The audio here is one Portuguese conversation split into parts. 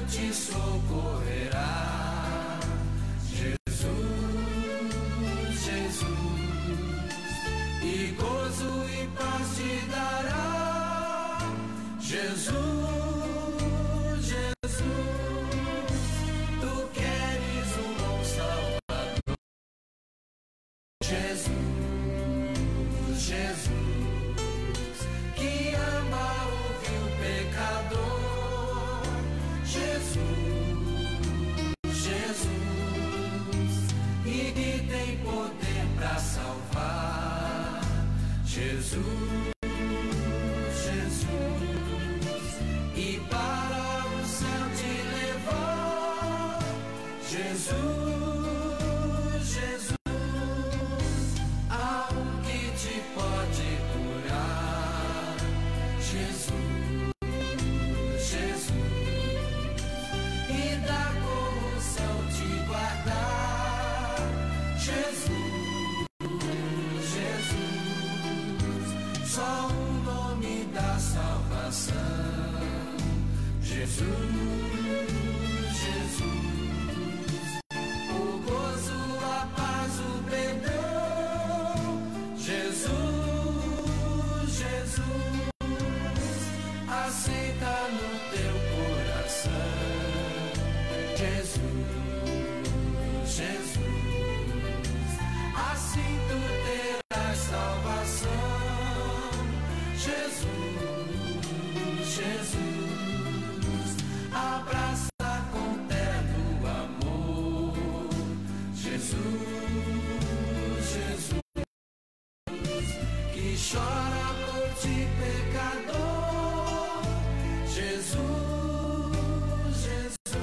te socorrerá. Jesus, Jesus, e gozo e paz te dará. Jesus, Jesus, tu queres um bom Salvador. Jesus, Jesus, que ama o vil pecador. Jesus, Jesus, e que tem poder para salvar. Jesus, Jesus, e para o céu te levar. Jesus, Jesus, há um que te pode curar. Jesus, Jesus, e da corrupção te guardar. Jesus, Jesus, só o nome da salvação. Jesus, Jesus, o gozo, a paz, o perdão. Jesus, Jesus, aceita no teu coração. Jesus, Jesus, assim tu terás salvação. Jesus, Jesus, abraça com terno amor. Jesus, Jesus, que chora por ti, pecador. Jesus, Jesus.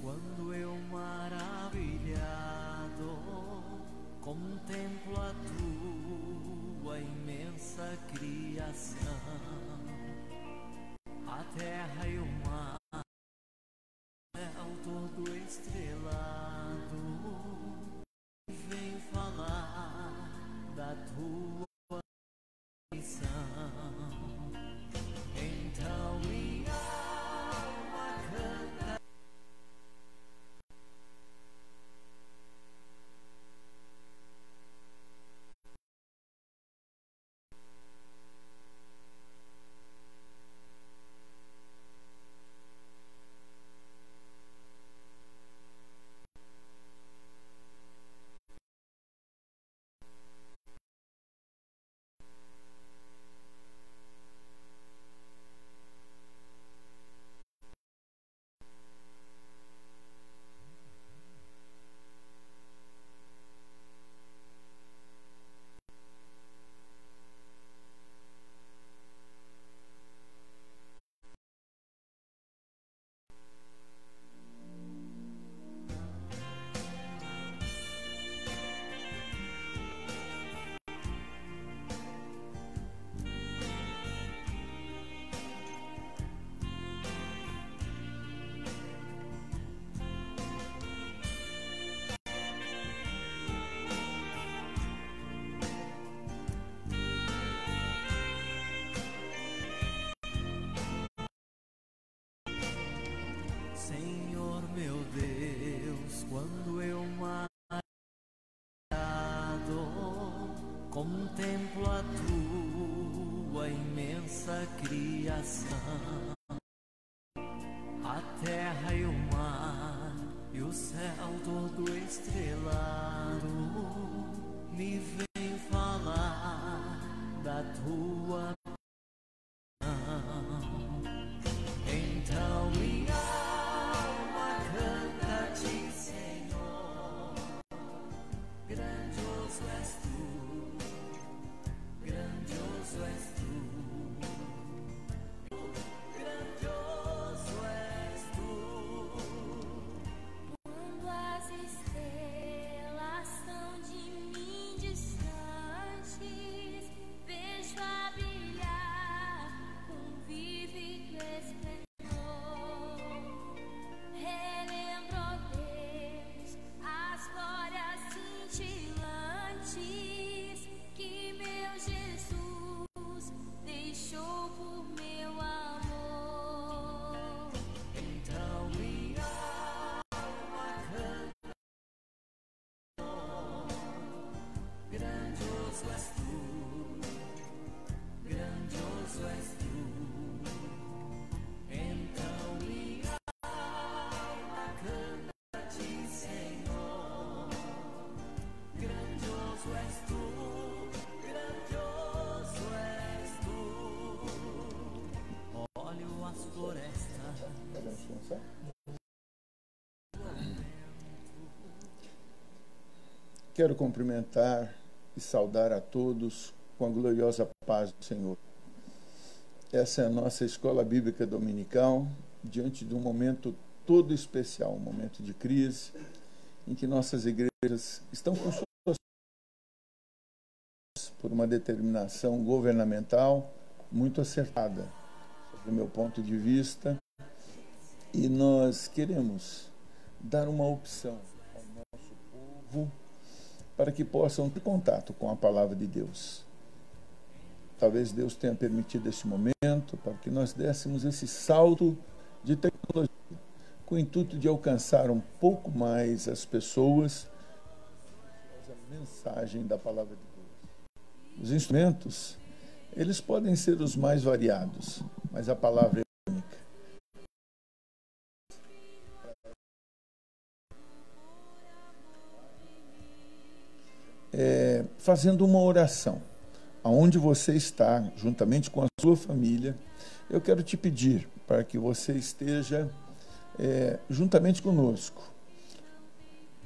Quando eu maravilhado contemplo a tua imensa criação, a terra e o mar, o céu todo estrelado, vem falar Contemplo a tua imensa criação, a terra e o mar e o céu todo estrelado. Me vem falar da tua mão. Então minha alma canta-te, Senhor. Grandioso és tu, grandioso és tu, grandioso és tu. Quando as estrelas são de mim distantes, vejo a brilhar com vívido esplendor. Relembro, ó Deus, as glórias cintilantes que meu Jesus deixou por meu amor. Então minha alma canta, grandioso és tu, grandioso és tu. Então minha alma canta-te, Senhor. Grandioso és tu, grandioso és tu. Olho as florestas. Quero cumprimentar e saudar a todos com a gloriosa paz do Senhor. Essa é a nossa escola bíblica dominical, diante de um momento todo especial, um momento de crise, em que nossas igrejas estão com suas por uma determinação governamental muito acertada, do meu ponto de vista, e nós queremos dar uma opção ao nosso povo para que possam ter contato com a palavra de Deus. Talvez Deus tenha permitido esse momento para que nós dessemos esse salto de tecnologia, com o intuito de alcançar um pouco mais as pessoas com a mensagem da palavra de Deus. Os instrumentos, eles podem ser os mais variados, mas a palavra é única. Fazendo uma oração, aonde você está, juntamente com a sua família, eu quero te pedir para que você esteja juntamente conosco,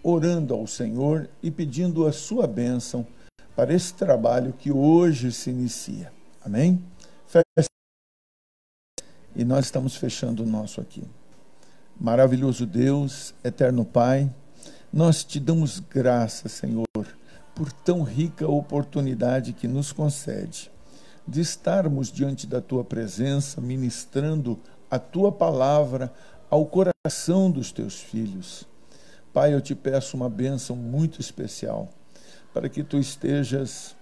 orando ao Senhor e pedindo a sua bênção para esse trabalho que hoje se inicia. Amém? E nós estamos fechando o nosso aqui. Maravilhoso Deus, eterno Pai, nós te damos graças, Senhor, por tão rica oportunidade que nos concede de estarmos diante da Tua presença, ministrando a Tua palavra ao coração dos Teus filhos. Pai, eu te peço uma bênção muito especial, para que Tu estejas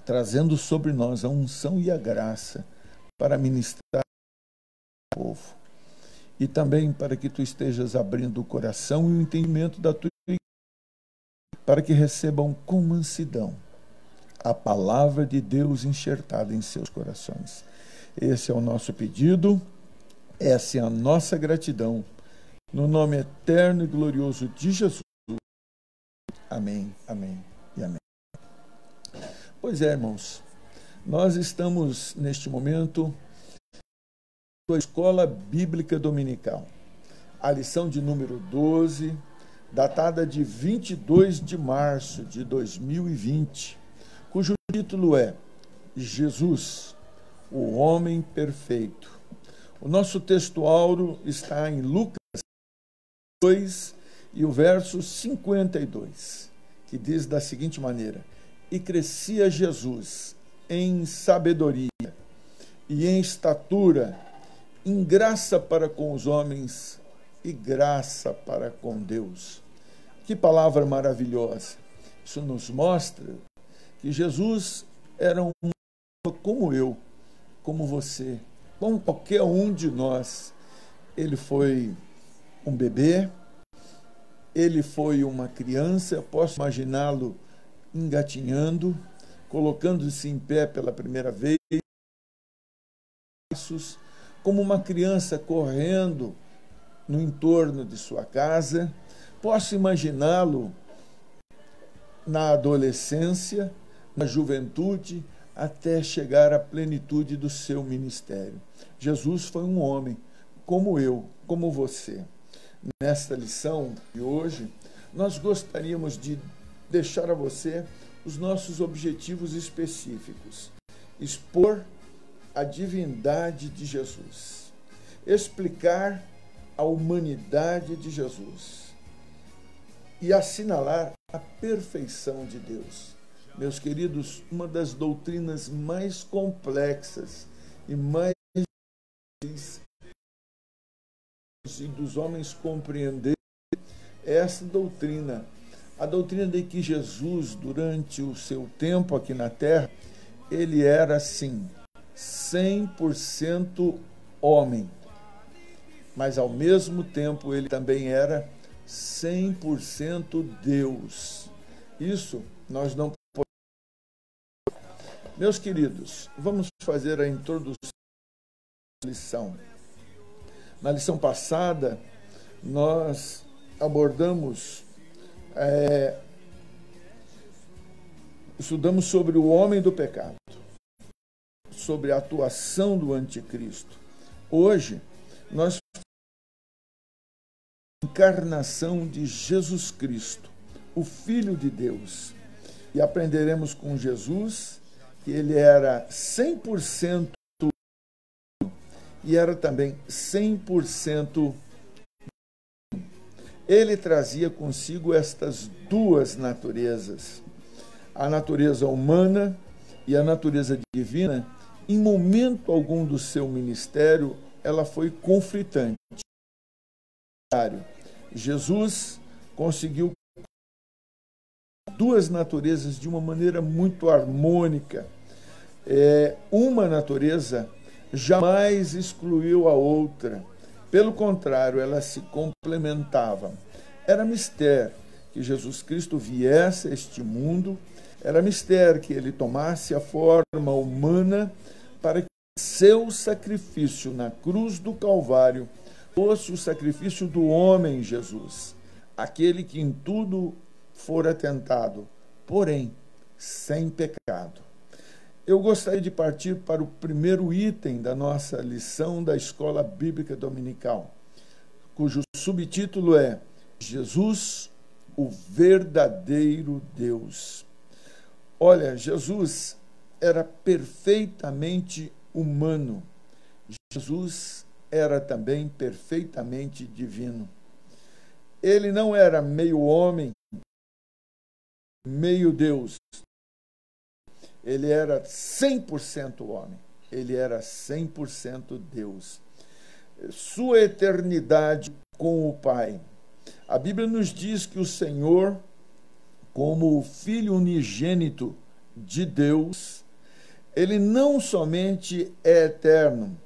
trazendo sobre nós a unção e a graça para ministrar ao povo. E também para que Tu estejas abrindo o coração e o entendimento da Tua igreja, para que recebam com mansidão a palavra de Deus enxertada em seus corações. Esse é o nosso pedido, essa é a nossa gratidão, no nome eterno e glorioso de Jesus. Amém, amém e amém. Pois é, irmãos, nós estamos neste momento na Escola Bíblica Dominical, a lição de número 12, datada de 22 de março de 2020, cujo título é Jesus, o Homem Perfeito. O nosso texto áureo está em Lucas 2 e o verso 52, que diz da seguinte maneira: E crescia Jesus em sabedoria e em estatura, em graça para com os homens e graça para com Deus. Que palavra maravilhosa! Isso nos mostra que Jesus era um como eu, como você, como qualquer um de nós. Ele foi um bebê, ele foi uma criança, eu posso imaginá-lo engatinhando, colocando-se em pé pela primeira vez, como uma criança correndo no entorno de sua casa. Posso imaginá-lo na adolescência, na juventude, até chegar à plenitude do seu ministério. Jesus foi um homem, como eu, como você. Nesta lição de hoje, nós gostaríamos de deixar a você os nossos objetivos específicos. Expor a divindade de Jesus, explicar a humanidade de Jesus e assinalar a perfeição de Deus. Meus queridos, uma das doutrinas mais complexas e mais difíceis dos homens compreender é essa doutrina. A doutrina de que Jesus, durante o seu tempo aqui na Terra, ele era, sim, 100% homem, mas ao mesmo tempo ele também era 100% Deus. Isso nós não podemos. Meus queridos, vamos fazer a introdução da lição. Na lição passada, nós abordamos, estudamos sobre o homem do pecado, sobre a atuação do anticristo. Hoje, nós encarnação de Jesus Cristo, o Filho de Deus. E aprenderemos com Jesus que ele era 100% e era também 100%. Ele trazia consigo estas duas naturezas, a natureza humana e a natureza divina. Em momento algum do seu ministério, ela foi conflitante. Jesus conseguiu duas naturezas de uma maneira muito harmônica. Uma natureza jamais excluiu a outra. Pelo contrário, elas se complementavam. Era mistério que Jesus Cristo viesse a este mundo, era mistério que ele tomasse a forma humana para que seu sacrifício na cruz do Calvário fosse o sacrifício do homem Jesus, aquele que em tudo fora tentado, porém sem pecado. Eu gostaria de partir para o primeiro item da nossa lição da Escola Bíblica Dominical, cujo subtítulo é Jesus, o verdadeiro Deus. Olha, Jesus era perfeitamente humano. Jesus era também perfeitamente divino. Ele não era meio homem, meio Deus. Ele era 100% homem. Ele era 100% Deus. Sua eternidade com o Pai. A Bíblia nos diz que o Senhor, como o Filho unigênito de Deus, ele não somente é eterno,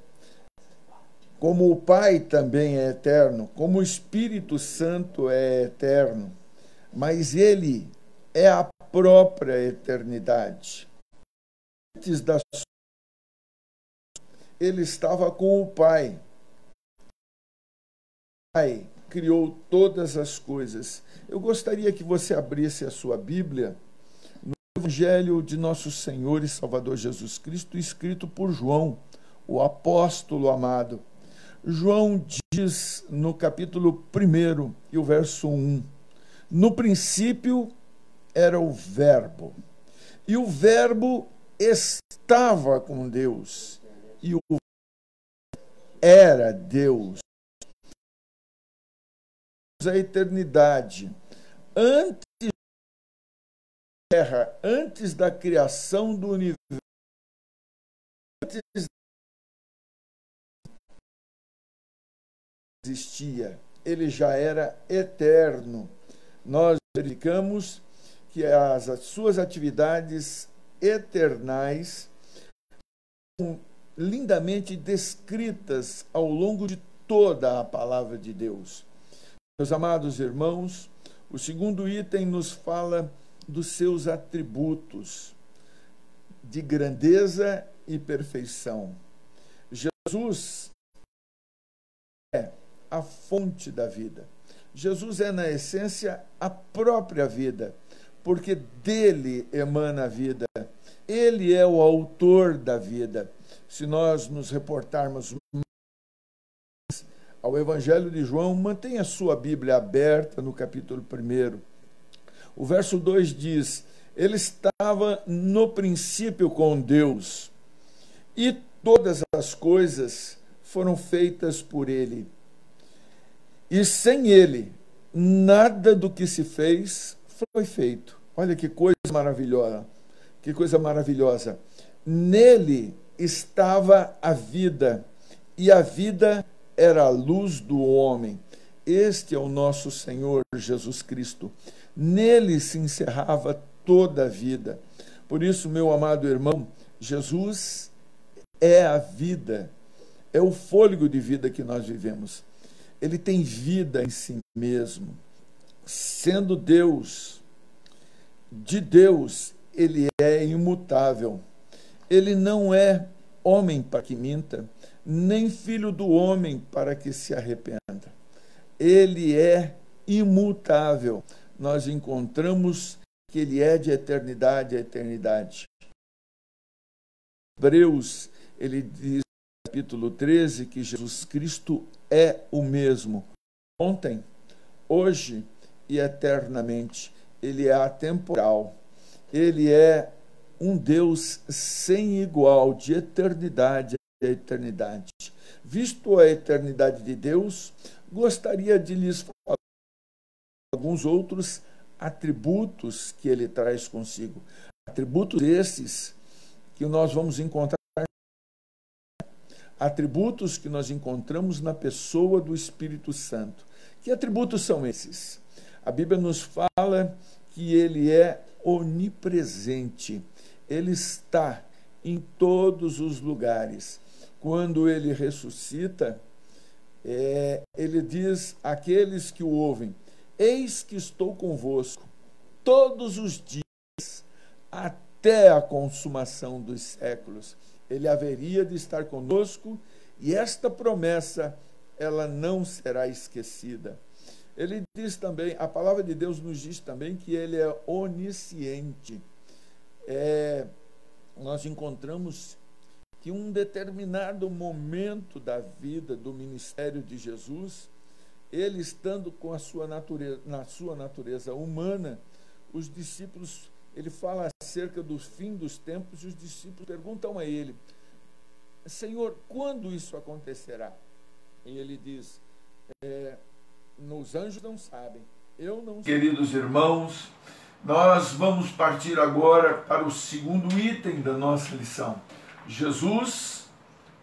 como o Pai também é eterno, como o Espírito Santo é eterno, mas ele é a própria eternidade. Antes da sua, ele estava com o Pai. O Pai criou todas as coisas. Eu gostaria que você abrisse a sua Bíblia no Evangelho de nosso Senhor e Salvador Jesus Cristo, escrito por João, o apóstolo amado. João diz no capítulo 1 e o verso 1: no princípio era o Verbo, e o Verbo estava com Deus, e o Verbo era Deus. A eternidade, antes da terra, antes da criação do universo, antes existia, ele já era eterno. Nós verificamos que as suas atividades eternais são lindamente descritas ao longo de toda a palavra de Deus. Meus amados irmãos, o segundo item nos fala dos seus atributos. de grandeza e perfeição. Jesus é a fonte da vida. Jesus é, na essência, a própria vida, porque dele emana a vida. Ele é o autor da vida. Se nós nos reportarmos ao Evangelho de João, mantenha a sua Bíblia aberta no capítulo 1. O verso 2 diz: ele estava no princípio com Deus, e todas as coisas foram feitas por ele. E sem ele, nada do que se fez foi feito. Olha que coisa maravilhosa. Que coisa maravilhosa. Nele estava a vida, e a vida era a luz do homem. Este é o nosso Senhor Jesus Cristo. Nele se encerrava toda a vida. Por isso, meu amado irmão, Jesus é a vida, é o fôlego de vida que nós vivemos. Ele tem vida em si mesmo. Sendo Deus, de Deus, ele é imutável. Ele não é homem para que minta, nem filho do homem para que se arrependa. Ele é imutável. Nós encontramos que ele é de eternidade a eternidade. Hebreus, ele diz no capítulo 13 que Jesus Cristo é o mesmo ontem, hoje e eternamente. Ele é atemporal. Ele é um Deus sem igual, de eternidade a eternidade. Visto a eternidade de Deus, gostaria de lhes falar alguns outros atributos que ele traz consigo. Atributos esses que nós vamos encontrar, atributos que nós encontramos na pessoa do Espírito Santo. Que atributos são esses? A Bíblia nos fala que ele é onipresente. Ele está em todos os lugares. Quando ele ressuscita, ele diz àqueles que o ouvem: eis que estou convosco todos os dias, até a consumação dos séculos. Ele haveria de estar conosco, e esta promessa, ela não será esquecida. Ele diz também, a palavra de Deus nos diz também que ele é onisciente. Nós encontramos que um determinado momento da vida, do ministério de Jesus, ele estando com a sua natureza, na sua natureza humana, os discípulos, ele fala acerca do fim dos tempos, e os discípulos perguntam a ele: Senhor, quando isso acontecerá? E ele diz: os anjos não sabem, eu não sei. Queridos irmãos, nós vamos partir agora para o segundo item da nossa lição. Jesus,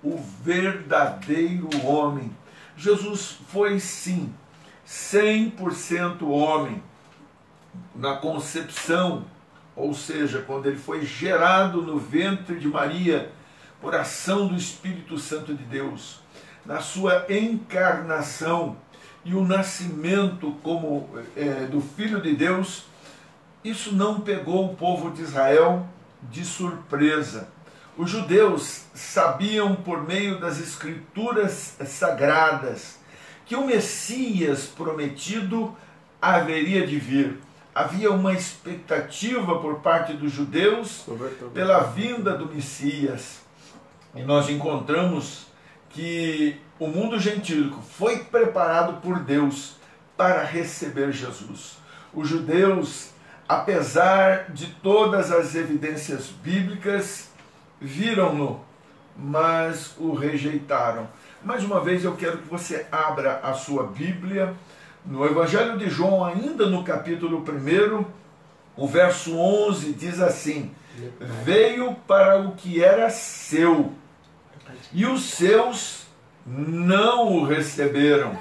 o verdadeiro homem. Jesus foi, sim, 100% homem na concepção, ou seja, quando ele foi gerado no ventre de Maria por ação do Espírito Santo de Deus, na sua encarnação e o nascimento como do Filho de Deus. Isso não pegou o povo de Israel de surpresa. Os judeus sabiam, por meio das Escrituras sagradas, que o Messias prometido haveria de vir. Havia uma expectativa por parte dos judeus pela vinda do Messias. E nós encontramos que o mundo gentílico foi preparado por Deus para receber Jesus. Os judeus, apesar de todas as evidências bíblicas, viram-no, mas o rejeitaram. Mais uma vez eu quero que você abra a sua Bíblia no Evangelho de João, ainda no capítulo 1, o verso 11 diz assim: veio para o que era seu, e os seus não o receberam.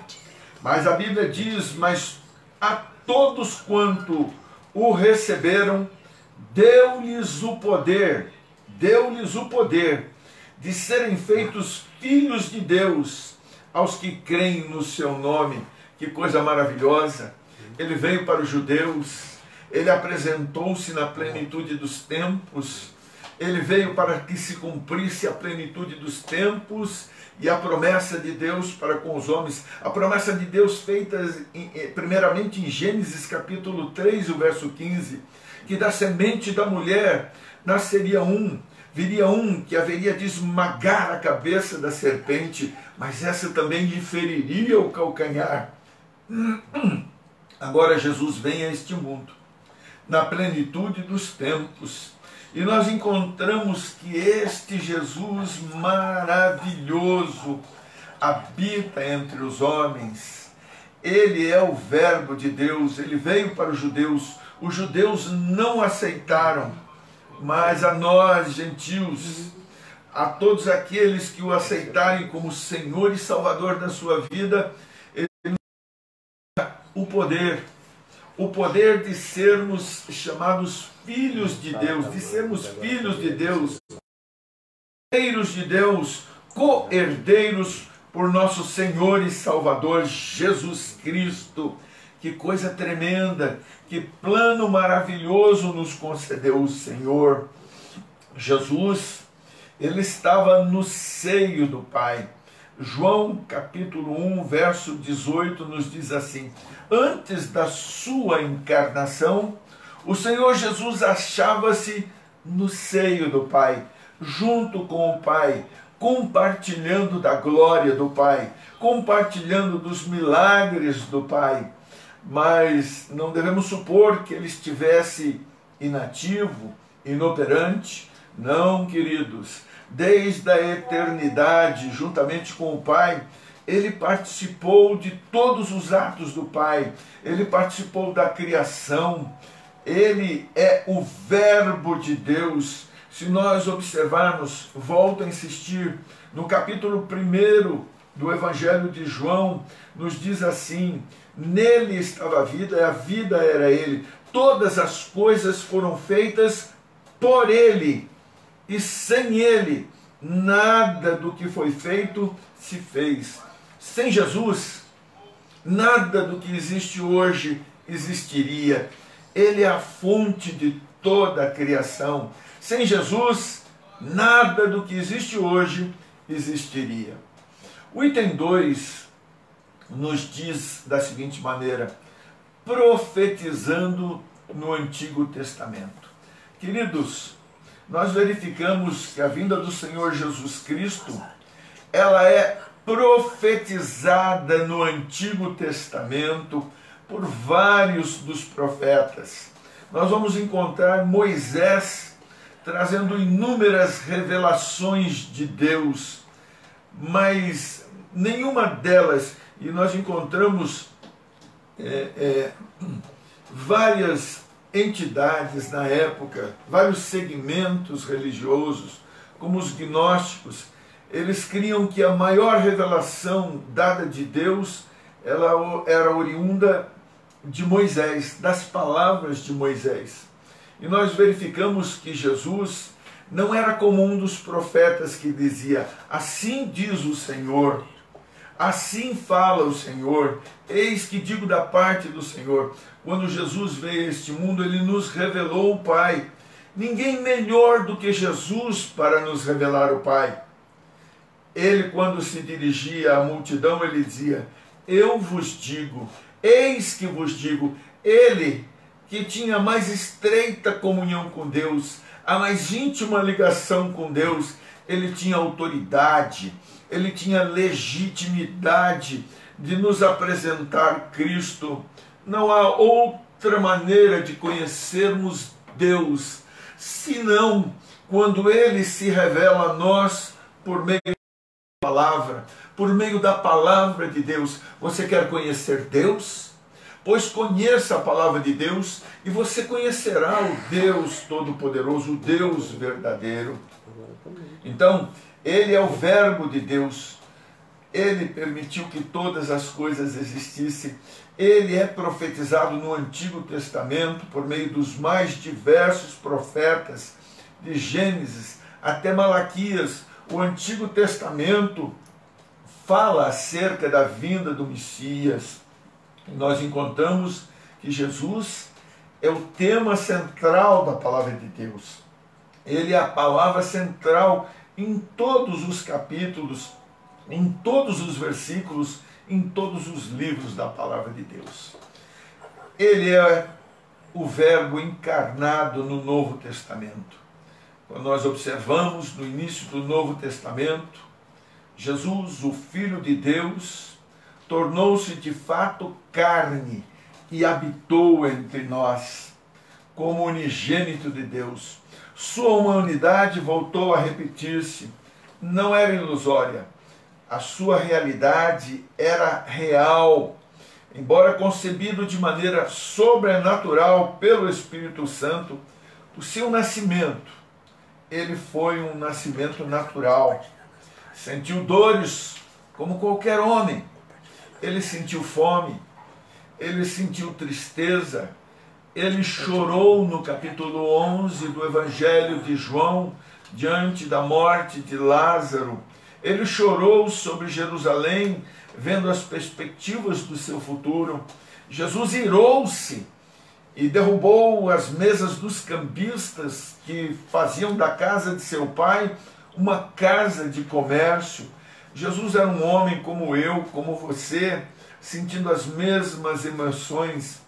Mas a Bíblia diz: mas a todos quanto o receberam, deu-lhes o poder de serem feitos filhos de Deus, aos que creem no seu nome. Que coisa maravilhosa! Ele veio para os judeus, ele apresentou-se na plenitude dos tempos, Ele veio para que se cumprisse a plenitude dos tempos e a promessa de Deus para com os homens. A promessa de Deus feita primeiramente em Gênesis capítulo 3, o verso 15, que da semente da mulher viria um que haveria de esmagar a cabeça da serpente, mas essa também lhe feriria o calcanhar. Agora Jesus vem a este mundo, na plenitude dos tempos, e nós encontramos que este Jesus maravilhoso habita entre os homens. Ele é o Verbo de Deus, ele veio para os judeus não aceitaram, mas a nós, gentios, a todos aqueles que o aceitarem como Senhor e Salvador da sua vida, ele nos dá o poder de sermos chamados filhos de Deus, herdeiros de Deus, co-herdeiros por nosso Senhor e Salvador Jesus Cristo. Que coisa tremenda, que plano maravilhoso nos concedeu o Senhor. Jesus, ele estava no seio do Pai. João capítulo 1, verso 18 nos diz assim: antes da sua encarnação, o Senhor Jesus achava-se no seio do Pai, junto com o Pai, compartilhando da glória do Pai, compartilhando dos milagres do Pai. Mas não devemos supor que ele estivesse inativo, inoperante. Não, queridos. Desde a eternidade, juntamente com o Pai, ele participou de todos os atos do Pai. Ele participou da criação. Ele é o Verbo de Deus. Se nós observarmos, volto a insistir, no capítulo 1 do Evangelho de João, nos diz assim: nele estava a vida, e a vida era ele. Todas as coisas foram feitas por ele, e sem ele, nada do que foi feito se fez. Sem Jesus, nada do que existe hoje existiria. Ele é a fonte de toda a criação. Sem Jesus, nada do que existe hoje existiria. O item 2 nos diz da seguinte maneira: profetizando no Antigo Testamento. Queridos, nós verificamos que a vinda do Senhor Jesus Cristo, ela é profetizada no Antigo Testamento por vários dos profetas. Nós vamos encontrar Moisés trazendo inúmeras revelações de Deus, mas nenhuma delas, e nós encontramos várias entidades na época, vários segmentos religiosos, como os gnósticos. Eles criam que a maior revelação dada de Deus, ela era oriunda de Moisés, das palavras de Moisés. E nós verificamos que Jesus não era como um dos profetas que dizia: assim diz o Senhor, assim fala o Senhor, eis que digo da parte do Senhor. Quando Jesus veio a este mundo, ele nos revelou o Pai. Ninguém melhor do que Jesus para nos revelar o Pai. Ele, quando se dirigia à multidão, ele dizia: eu vos digo, eis que vos digo. Ele, que tinha a mais estreita comunhão com Deus, a mais íntima ligação com Deus, ele tinha autoridade, ele tinha legitimidade de nos apresentar Cristo. Não há outra maneira de conhecermos Deus, senão quando ele se revela a nós por meio da palavra, por meio da palavra de Deus. Você quer conhecer Deus? Pois conheça a palavra de Deus e você conhecerá o Deus Todo-Poderoso, o Deus verdadeiro. Então, ele é o Verbo de Deus. Ele permitiu que todas as coisas existissem. Ele é profetizado no Antigo Testamento por meio dos mais diversos profetas, de Gênesis até Malaquias. O Antigo Testamento fala acerca da vinda do Messias. Nós encontramos que Jesus é o tema central da palavra de Deus. Ele é a palavra central em todos os capítulos, em todos os versículos, em todos os livros da palavra de Deus. Ele é o Verbo encarnado no Novo Testamento. Quando nós observamos no início do Novo Testamento, Jesus, o Filho de Deus, tornou-se de fato carne e habitou entre nós como unigênito de Deus. Sua humanidade voltou a repetir-se, não era ilusória, a sua realidade era real, embora concebido de maneira sobrenatural pelo Espírito Santo. O seu nascimento, ele foi um nascimento natural. Sentiu dores como qualquer homem. Ele sentiu fome, ele sentiu tristeza, ele chorou no capítulo 11 do Evangelho de João, diante da morte de Lázaro. Ele chorou sobre Jerusalém, vendo as perspectivas do seu futuro. Jesus irou-se e derrubou as mesas dos cambistas que faziam da casa de seu pai uma casa de comércio. Jesus era um homem como eu, como você, sentindo as mesmas emoções.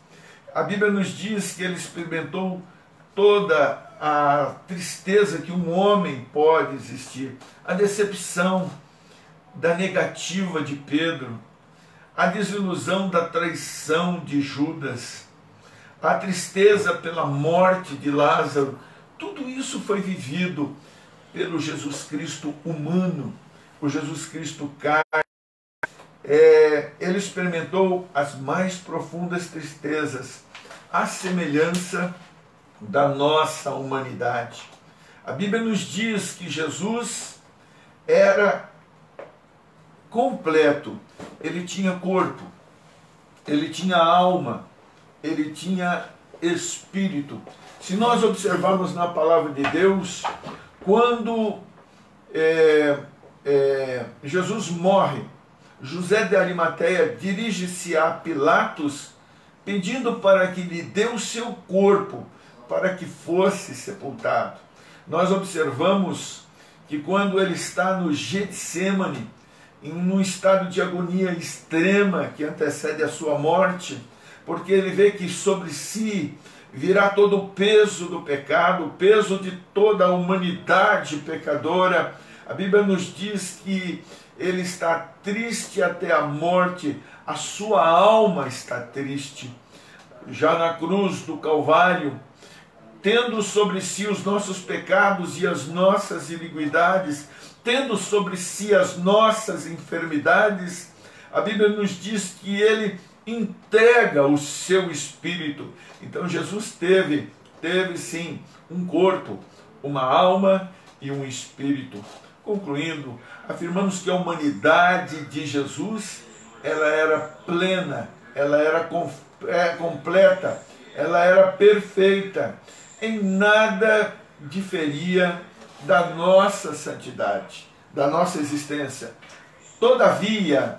A Bíblia nos diz que ele experimentou toda a tristeza que um homem pode existir, a decepção da negativa de Pedro, a desilusão da traição de Judas, a tristeza pela morte de Lázaro. Tudo isso foi vivido pelo Jesus Cristo humano, o Jesus Cristo carne. Ele experimentou as mais profundas tristezas, à semelhança da nossa humanidade. A Bíblia nos diz que Jesus era completo. Ele tinha corpo, ele tinha alma, ele tinha espírito. Se nós observarmos na palavra de Deus, quando Jesus morre, José de Arimateia dirige-se a Pilatos, pedindo para que lhe dê o seu corpo, para que fosse sepultado. Nós observamos que quando ele está no Getsêmani, num estado de agonia extrema que antecede a sua morte, porque ele vê que sobre si virá todo o peso do pecado, o peso de toda a humanidade pecadora. A Bíblia nos diz que ele está triste até a morte, a sua alma está triste. Já na cruz do Calvário, tendo sobre si os nossos pecados e as nossas iniquidades, tendo sobre si as nossas enfermidades, a Bíblia nos diz que ele entrega o seu espírito. Então Jesus teve sim um corpo, uma alma e um espírito. Concluindo, afirmamos que a humanidade de Jesus, ela era plena, ela era completa, ela era perfeita, em nada diferia da nossa santidade, da nossa existência. Todavia,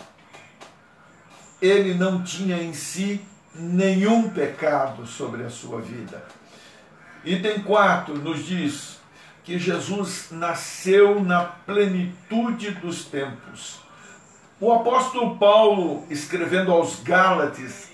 ele não tinha em si nenhum pecado sobre a sua vida. Item 4 nos diz que Jesus nasceu na plenitude dos tempos. O apóstolo Paulo, escrevendo aos Gálatas,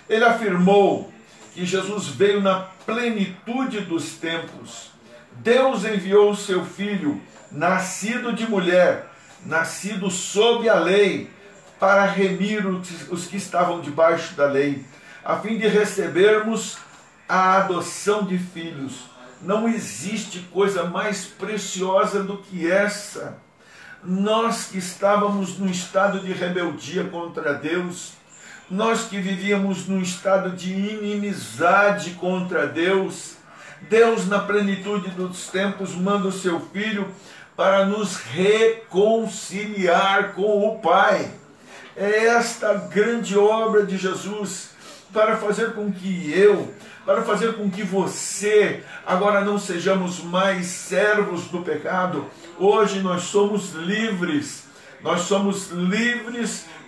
ele afirmou que Jesus veio na plenitude dos tempos. Deus enviou o seu Filho, nascido de mulher, nascido sob a lei, para remir os que estavam debaixo da lei, a fim de recebermos a adoção de filhos. Não existe coisa mais preciosa do que essa. Nós que estávamos num estado de rebeldia contra Deus, nós que vivíamos num estado de inimizade contra Deus, Deus, na plenitude dos tempos, manda o seu Filho para nos reconciliar com o Pai. É esta grande obra de Jesus, para fazer com que para fazer com que você agora não sejamos mais servos do pecado. Hoje nós somos livres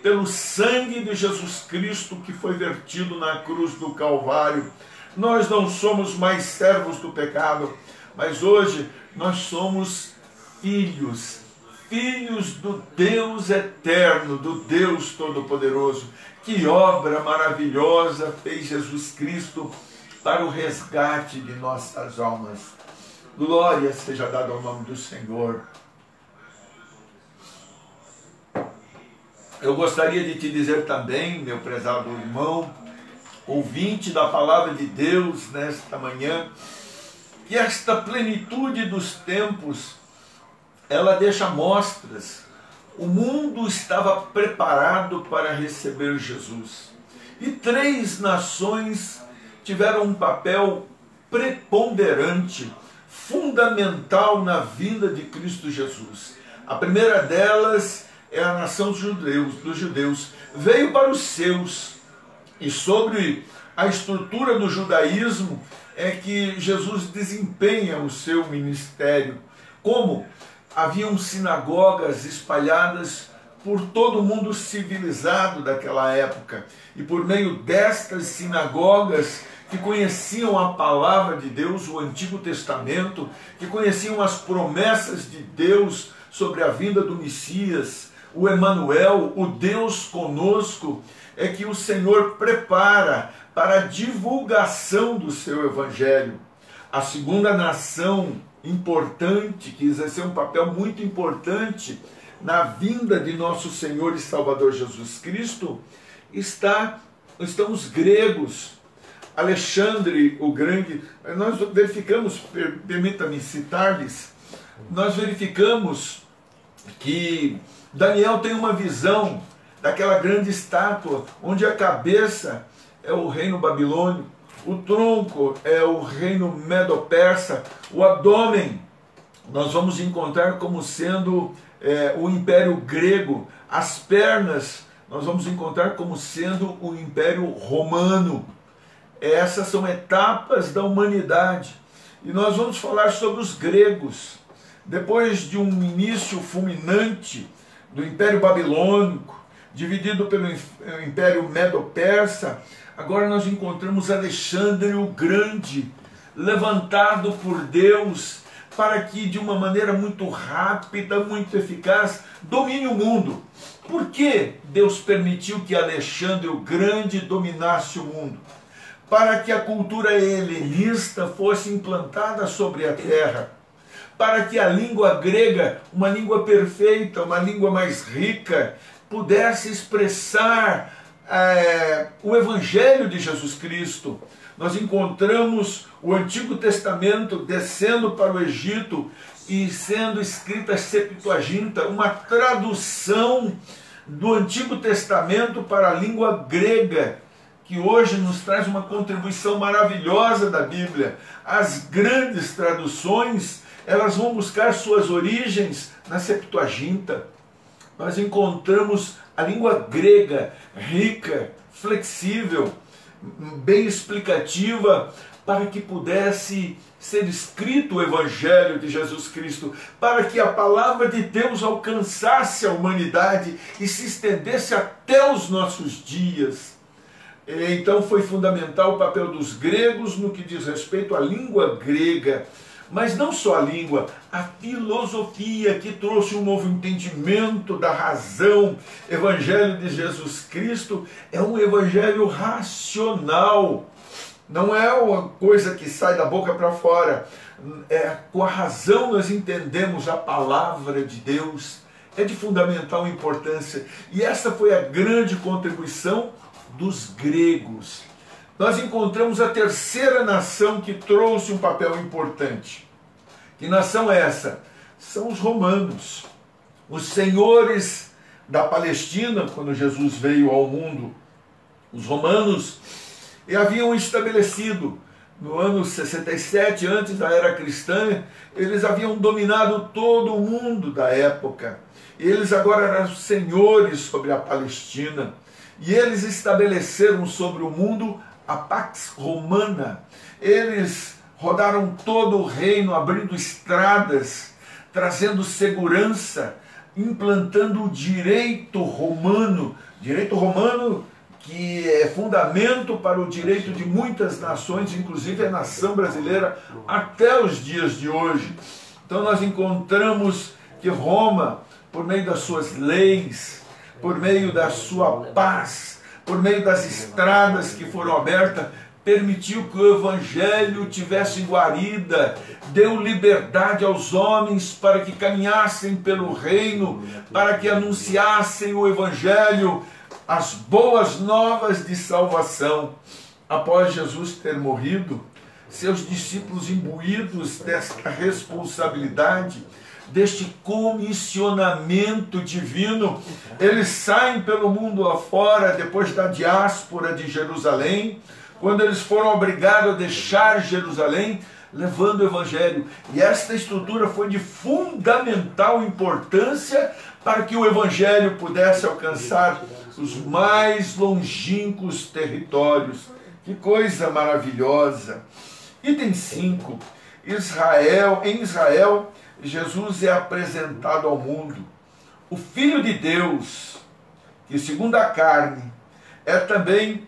pelo sangue de Jesus Cristo que foi vertido na cruz do Calvário. Nós não somos mais servos do pecado, mas hoje nós somos filhos, filhos do Deus eterno, do Deus Todo-Poderoso. Que obra maravilhosa fez Jesus Cristo para o resgate de nossas almas. Glória seja dada ao nome do Senhor. Eu gostaria de te dizer também, meu prezado irmão, ouvinte da palavra de Deus nesta manhã, que esta plenitude dos tempos, ela deixa mostras. O mundo estava preparado para receber Jesus. E 3 nações tiveram um papel preponderante, fundamental na vinda de Cristo Jesus. A primeira delas é a nação dos judeus. Veio para os seus. E sobre a estrutura do judaísmo é que Jesus desempenha o seu ministério. Como haviam sinagogas espalhadas por todo o mundo civilizado daquela época. E por meio destas sinagogas que conheciam a palavra de Deus, o Antigo Testamento, que conheciam as promessas de Deus sobre a vinda do Messias, o Emanuel, o Deus conosco, é que o Senhor prepara para a divulgação do seu evangelho. A segunda nação importante, que exerceu um papel muito importante na vinda de nosso Senhor e Salvador Jesus Cristo, estão os gregos. Alexandre o Grande, nós verificamos, permita-me citar-lhes, nós verificamos que Daniel tem uma visão daquela grande estátua, onde a cabeça é o reino babilônico, o tronco é o reino medo-persa, o abdômen nós vamos encontrar como sendo o império grego, as pernas nós vamos encontrar como sendo o império romano. Essas são etapas da humanidade. E nós vamos falar sobre os gregos. Depois de um início fulminante do Império Babilônico, dividido pelo Império Medo-Persa, agora nós encontramos Alexandre o Grande, levantado por Deus para que de uma maneira muito rápida, muito eficaz, domine o mundo. Por que Deus permitiu que Alexandre o Grande dominasse o mundo? Para que a cultura helenista fosse implantada sobre a terra, para que a língua grega, uma língua perfeita, uma língua mais rica, pudesse expressar o Evangelho de Jesus Cristo. Nós encontramos o Antigo Testamento descendo para o Egito e sendo escrita a Septuaginta, uma tradução do Antigo Testamento para a língua grega, que hoje nos traz uma contribuição maravilhosa da Bíblia. As grandes traduções, elas vão buscar suas origens na Septuaginta. Nós encontramos a língua grega rica, flexível, bem explicativa, para que pudesse ser escrito o Evangelho de Jesus Cristo, para que a palavra de Deus alcançasse a humanidade e se estendesse até os nossos dias. Então foi fundamental o papel dos gregos no que diz respeito à língua grega, mas não só a língua, a filosofia que trouxe um novo entendimento da razão. O Evangelho de Jesus Cristo é um evangelho racional, não é uma coisa que sai da boca para fora. Com a razão nós entendemos a palavra de Deus, é de fundamental importância, e essa foi a grande contribuição dos gregos. Nós encontramos a terceira nação que trouxe um papel importante. Que nação é essa? São os romanos, os senhores da Palestina, quando Jesus veio ao mundo. Os romanos haviam estabelecido, no ano 67, antes da era cristã, eles haviam dominado todo o mundo da época. Eles agora eram senhores sobre a Palestina. E eles estabeleceram sobre o mundo a Pax Romana. Eles rodaram todo o reino, abrindo estradas, trazendo segurança, implantando o direito romano que é fundamento para o direito de muitas nações, inclusive a nação brasileira, até os dias de hoje. Então nós encontramos que Roma, por meio das suas leis, por meio da sua paz, por meio das estradas que foram abertas, permitiu que o Evangelho tivesse guarida, deu liberdade aos homens para que caminhassem pelo reino, para que anunciassem o Evangelho, as boas novas de salvação. Após Jesus ter morrido, seus discípulos, imbuídos desta responsabilidade, deste comissionamento divino, eles saem pelo mundo afora, depois da diáspora de Jerusalém, quando eles foram obrigados a deixar Jerusalém, levando o Evangelho. E esta estrutura foi de fundamental importância para que o Evangelho pudesse alcançar os mais longínquos territórios. Que coisa maravilhosa! Item 5. Em Israel, Jesus é apresentado ao mundo. O Filho de Deus, que segundo a carne, é também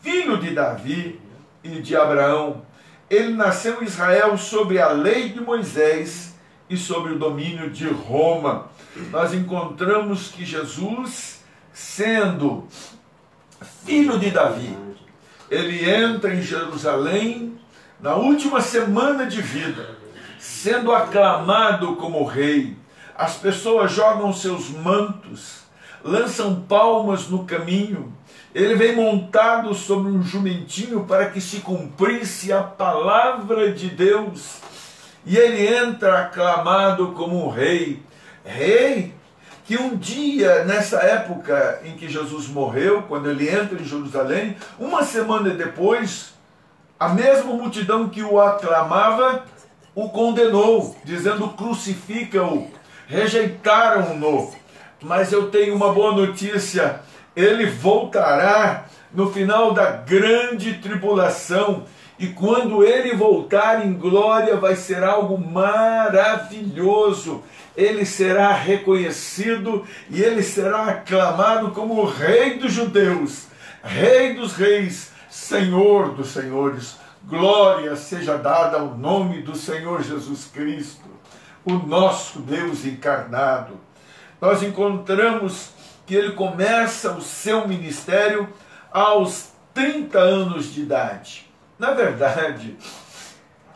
filho de Davi e de Abraão. Ele nasceu em Israel sob a lei de Moisés e sob o domínio de Roma. Nós encontramos que Jesus, sendo filho de Davi, ele entra em Jerusalém na última semana de vida, sendo aclamado como rei. As pessoas jogam seus mantos, lançam palmas no caminho. Ele vem montado sobre um jumentinho para que se cumprisse a palavra de Deus. E ele entra aclamado como um rei. Rei que um dia, nessa época em que Jesus morreu, quando ele entra em Jerusalém, uma semana depois, a mesma multidão que o aclamava o condenou, dizendo: crucifica-o. Rejeitaram-no. Mas eu tenho uma boa notícia: ele voltará no final da grande tribulação, e quando ele voltar em glória vai ser algo maravilhoso. Ele será reconhecido e ele será aclamado como o Rei dos judeus, Rei dos reis, Senhor dos senhores. Glória seja dada ao nome do Senhor Jesus Cristo, o nosso Deus encarnado. Nós encontramos que ele começa o seu ministério aos 30 anos de idade. Na verdade,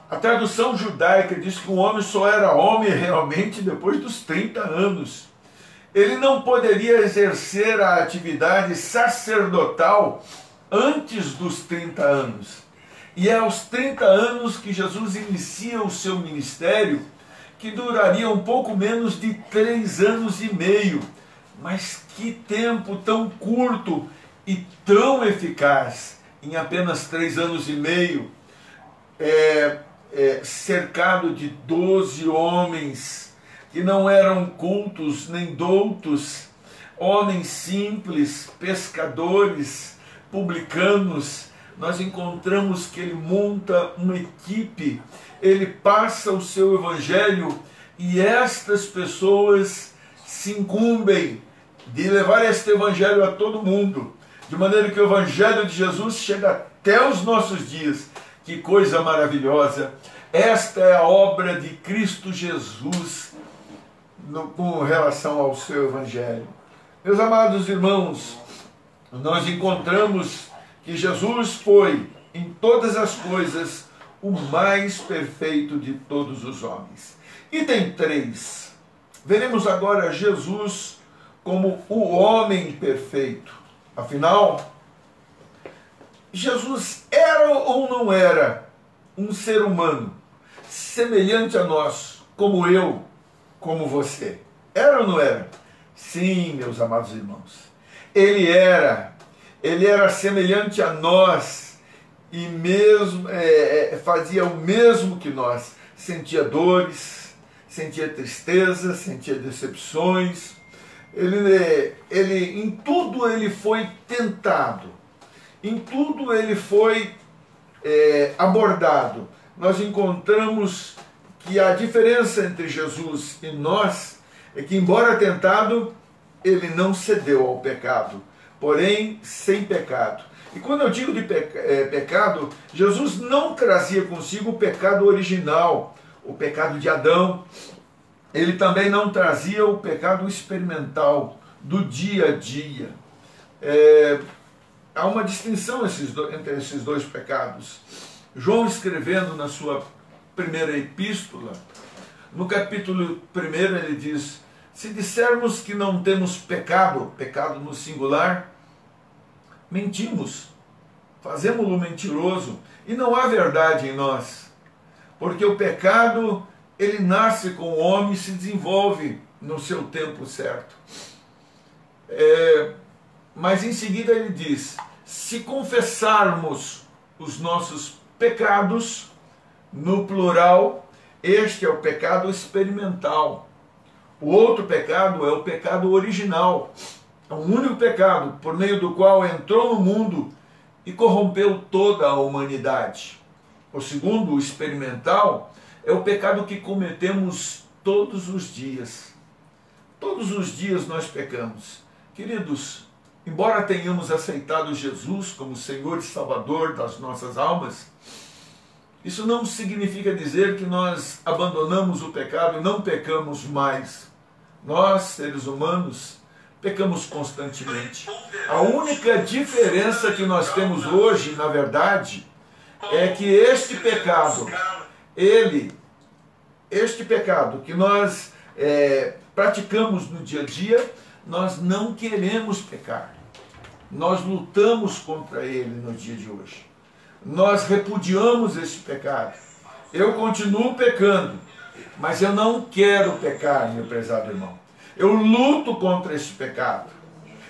a tradução judaica diz que um homem só era homem realmente depois dos 30 anos. Ele não poderia exercer a atividade sacerdotal antes dos 30 anos. E é aos 30 anos que Jesus inicia o seu ministério, que duraria um pouco menos de 3 anos e meio. Mas que tempo tão curto e tão eficaz! Em apenas 3 anos e meio, cercado de 12 homens que não eram cultos nem doutos, homens simples, pescadores, publicanos. Nós encontramos que ele monta uma equipe, ele passa o seu evangelho, e estas pessoas se incumbem de levar este evangelho a todo mundo, de maneira que o evangelho de Jesus chega até os nossos dias. Que coisa maravilhosa! Esta é a obra de Cristo Jesus com relação ao seu evangelho. Meus amados irmãos, nós encontramos que Jesus foi, em todas as coisas, o mais perfeito de todos os homens. Item 3. Veremos agora Jesus como o homem perfeito. Afinal, Jesus era ou não era um ser humano semelhante a nós, como eu, como você? Era ou não era? Sim, meus amados irmãos. Ele era semelhante a nós e mesmo fazia o mesmo que nós. Sentia dores, sentia tristeza, sentia decepções. Em tudo ele foi tentado, em tudo ele foi abordado. Nós encontramos que a diferença entre Jesus e nós é que, embora tentado, ele não cedeu ao pecado. porém sem pecado. E quando eu digo de pecado, Jesus não trazia consigo o pecado original, o pecado de Adão. Ele também não trazia o pecado experimental do dia a dia. Há uma distinção entre esses dois pecados. João, escrevendo na sua primeira epístola, no capítulo 1, ele diz: se dissermos que não temos pecado, pecado no singular, mentimos, fazemos-lo mentiroso, e não há verdade em nós. Porque o pecado, ele nasce com o homem e se desenvolve no seu tempo certo. Mas em seguida ele diz: se confessarmos os nossos pecados, no plural, este é o pecado experimental. O outro pecado é o pecado original. É um único pecado por meio do qual entrou no mundo e corrompeu toda a humanidade. O segundo, o experimental, é o pecado que cometemos todos os dias. Todos os dias nós pecamos. Queridos, embora tenhamos aceitado Jesus como Senhor e Salvador das nossas almas, isso não significa dizer que nós abandonamos o pecado e não pecamos mais. Nós, seres humanos, pecamos constantemente. A única diferença que nós temos hoje, na verdade, é que este pecado que nós praticamos no dia a dia, nós não queremos pecar. Nós lutamos contra ele no dia de hoje. Nós repudiamos esse pecado. Eu continuo pecando, mas eu não quero pecar, meu prezado irmão. Eu luto contra este pecado.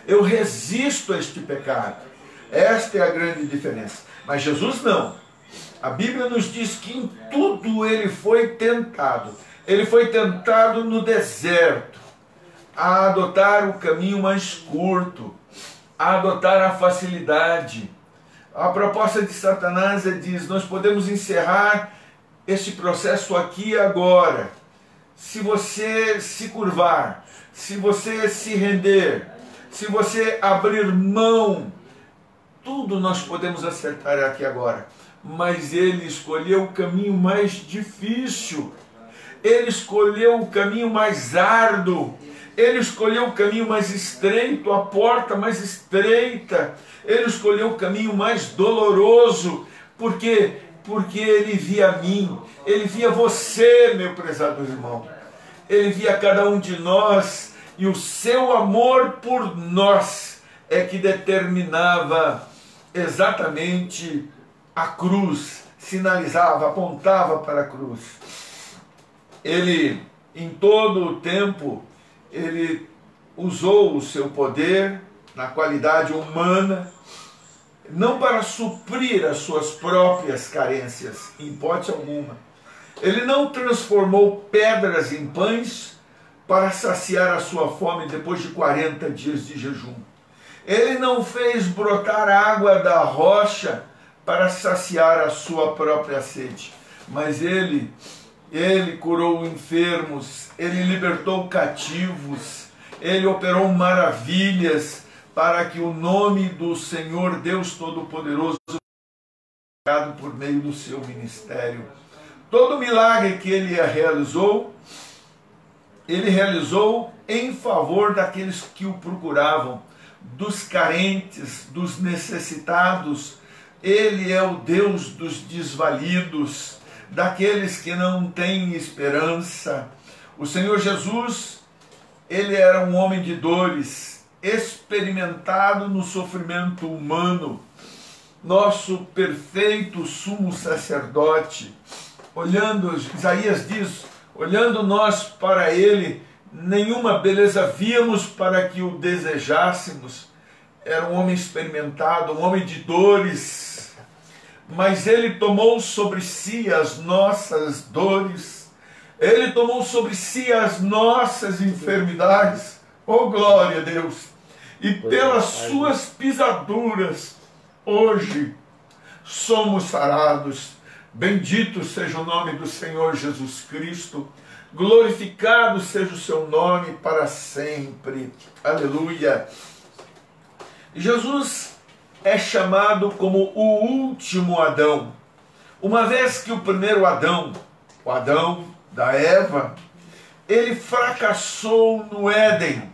Eu resisto a este pecado. Esta é a grande diferença. Mas Jesus não. A Bíblia nos diz que em tudo ele foi tentado. Ele foi tentado no deserto, a adotar o caminho mais curto, a adotar a facilidade. A proposta de Satanás diz: nós podemos encerrar este processo aqui e agora. Se você se curvar, se você se render, se você abrir mão, tudo nós podemos acertar aqui agora. Mas ele escolheu o caminho mais difícil, ele escolheu o caminho mais árduo, ele escolheu o caminho mais estreito, a porta mais estreita, ele escolheu o caminho mais doloroso. Por quê? Porque ele via a mim, ele via você, meu prezado irmão, ele via cada um de nós, e o seu amor por nós é que determinava exatamente a cruz, sinalizava, apontava para a cruz. Ele, em todo o tempo, ele usou o seu poder na qualidade humana, não para suprir as suas próprias carências, em hipótese alguma. Ele não transformou pedras em pães para saciar a sua fome depois de 40 dias de jejum. Ele não fez brotar água da rocha para saciar a sua própria sede, mas ele curou enfermos, ele libertou cativos, ele operou maravilhas para que o nome do Senhor Deus Todo-Poderoso seja glorificado por meio do seu ministério. Todo milagre que ele realizou em favor daqueles que o procuravam, dos carentes, dos necessitados. Ele é o Deus dos desvalidos, daqueles que não têm esperança. O Senhor Jesus, ele era um homem de dores, experimentado no sofrimento humano, nosso perfeito sumo sacerdote. Olhando, Isaías diz, olhando nós para ele, nenhuma beleza víamos para que o desejássemos. Era um homem experimentado, um homem de dores, mas ele tomou sobre si as nossas dores, ele tomou sobre si as nossas enfermidades. Oh, glória a Deus! E pelas suas pisaduras, hoje, somos sarados. Bendito seja o nome do Senhor Jesus Cristo, glorificado seja o seu nome para sempre. Aleluia! Jesus é chamado como o último Adão, uma vez que o primeiro Adão, o Adão da Eva, ele fracassou no Éden.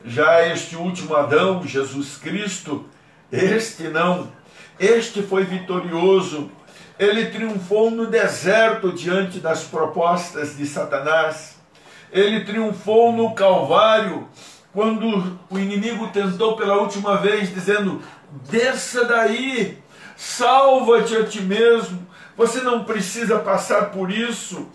Já este último Adão, Jesus Cristo, este não, este foi vitorioso. Ele triunfou no deserto diante das propostas de Satanás. Ele triunfou no Calvário, quando o inimigo tentou pela última vez, dizendo: desça daí, salva-te a ti mesmo, você não precisa passar por isso,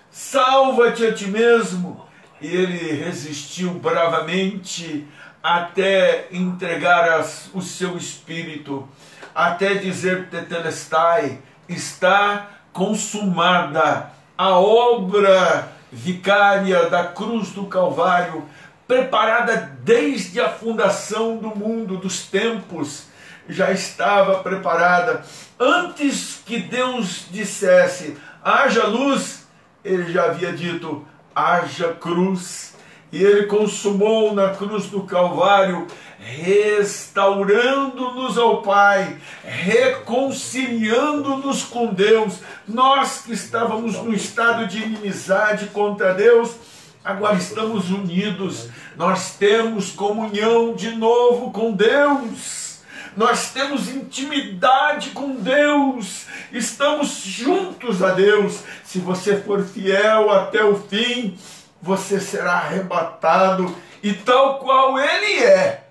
salva-te a ti mesmo. E ele resistiu bravamente até entregar o seu espírito, até dizer: tetelestai, está consumada. A obra vicária da cruz do Calvário, preparada desde a fundação do mundo, dos tempos, já estava preparada. Antes que Deus dissesse: haja luz, ele já havia dito: haja cruz. E ele consumou na cruz do Calvário, restaurando-nos ao Pai, reconciliando-nos com Deus. Nós que estávamos no estado de inimizade contra Deus, agora estamos unidos. Nós temos comunhão de novo com Deus. Nós temos intimidade com Deus. Estamos juntos a Deus. Se você for fiel até o fim, você será arrebatado, e tal qual Ele é,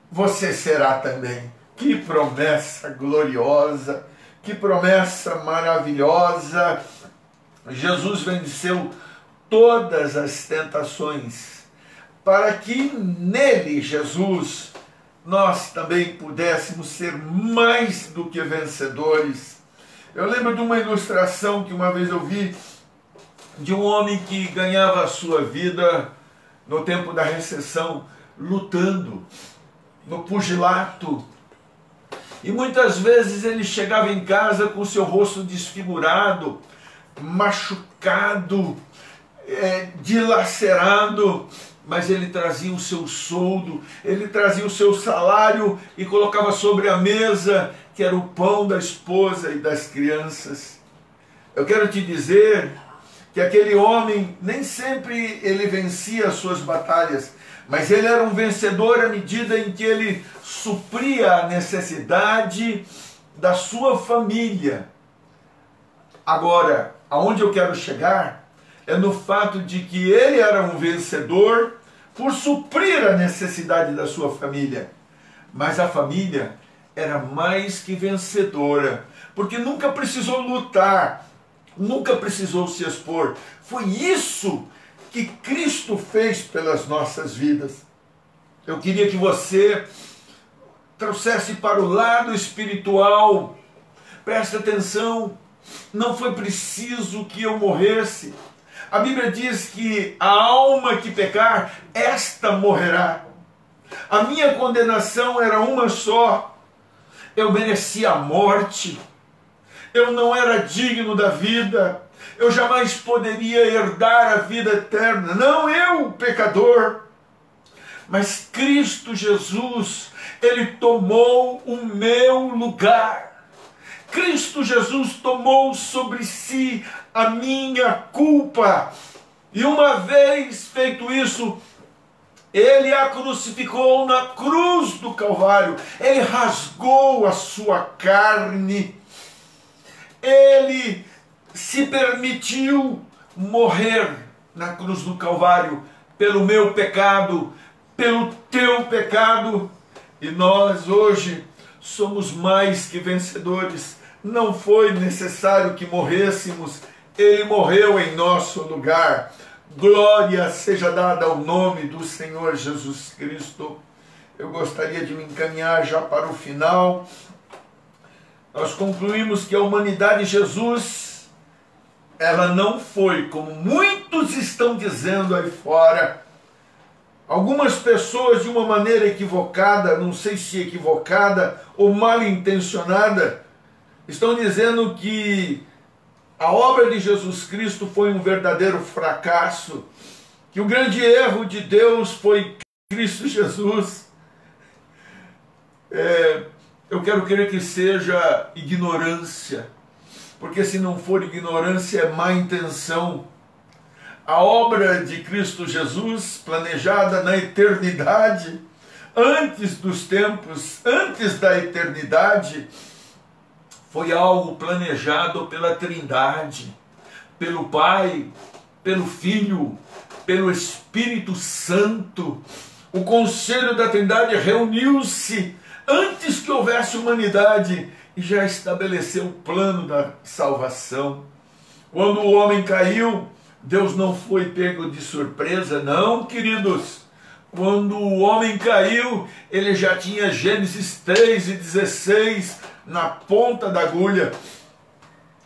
você será também. Que promessa gloriosa, que promessa maravilhosa. Jesus venceu todas as tentações, para que nele, Jesus, nós também pudéssemos ser mais do que vencedores. Eu lembro de uma ilustração que uma vez eu vi, de um homem que ganhava a sua vida no tempo da recessão, lutando no pugilato. E muitas vezes ele chegava em casa com seu rosto desfigurado, machucado, dilacerado, mas ele trazia o seu soldo, ele trazia o seu salário e colocava sobre a mesa, que era o pão da esposa e das crianças. Eu quero te dizer que aquele homem, nem sempre ele vencia as suas batalhas, mas ele era um vencedor à medida em que ele supria a necessidade da sua família. Agora, aonde eu quero chegar é no fato de que ele era um vencedor por suprir a necessidade da sua família, mas a família era mais que vencedora, porque nunca precisou lutar, nunca precisou se expor. Foi isso que Cristo fez pelas nossas vidas. Eu queria que você trouxesse para o lado espiritual. Presta atenção, não foi preciso que eu morresse. A Bíblia diz que a alma que pecar, esta morrerá. A minha condenação era uma só. Eu merecia a morte. Eu não era digno da vida, eu jamais poderia herdar a vida eterna, não eu, pecador. Mas Cristo Jesus, Ele tomou o meu lugar. Cristo Jesus tomou sobre si a minha culpa. E uma vez feito isso, Ele a crucificou na cruz do Calvário. Ele rasgou a sua carne. Ele se permitiu morrer na cruz do Calvário pelo meu pecado, pelo teu pecado. E nós hoje somos mais que vencedores. Não foi necessário que morrêssemos, Ele morreu em nosso lugar. Glória seja dada ao nome do Senhor Jesus Cristo. Eu gostaria de me encaminhar já para o final. Nós concluímos que a humanidade de Jesus, ela não foi, como muitos estão dizendo aí fora. Algumas pessoas, de uma maneira equivocada, não sei se equivocada ou mal intencionada, estão dizendo que a obra de Jesus Cristo foi um verdadeiro fracasso, que o grande erro de Deus foi Cristo Jesus. eu quero crer que seja ignorância, porque se não for ignorância é má intenção. A obra de Cristo Jesus, planejada na eternidade, antes dos tempos, antes da eternidade, foi algo planejado pela Trindade, pelo Pai, pelo Filho, pelo Espírito Santo. O conselho da Trindade reuniu-se antes que houvesse humanidade e já estabeleceu o plano da salvação. Quando o homem caiu, Deus não foi pego de surpresa, não, queridos. Quando o homem caiu, ele já tinha Gênesis 3:16 na ponta da agulha,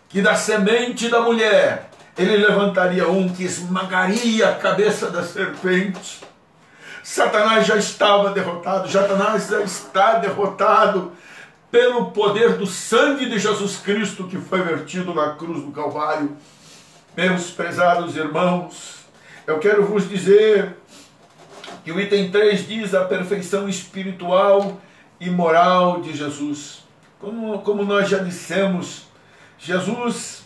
que da semente da mulher ele levantaria um que esmagaria a cabeça da serpente. Satanás já estava derrotado, Satanás já está derrotado pelo poder do sangue de Jesus Cristo que foi vertido na cruz do Calvário. Meus prezados irmãos, eu quero vos dizer que o item 3 diz a perfeição espiritual e moral de Jesus. Como nós já dissemos, Jesus,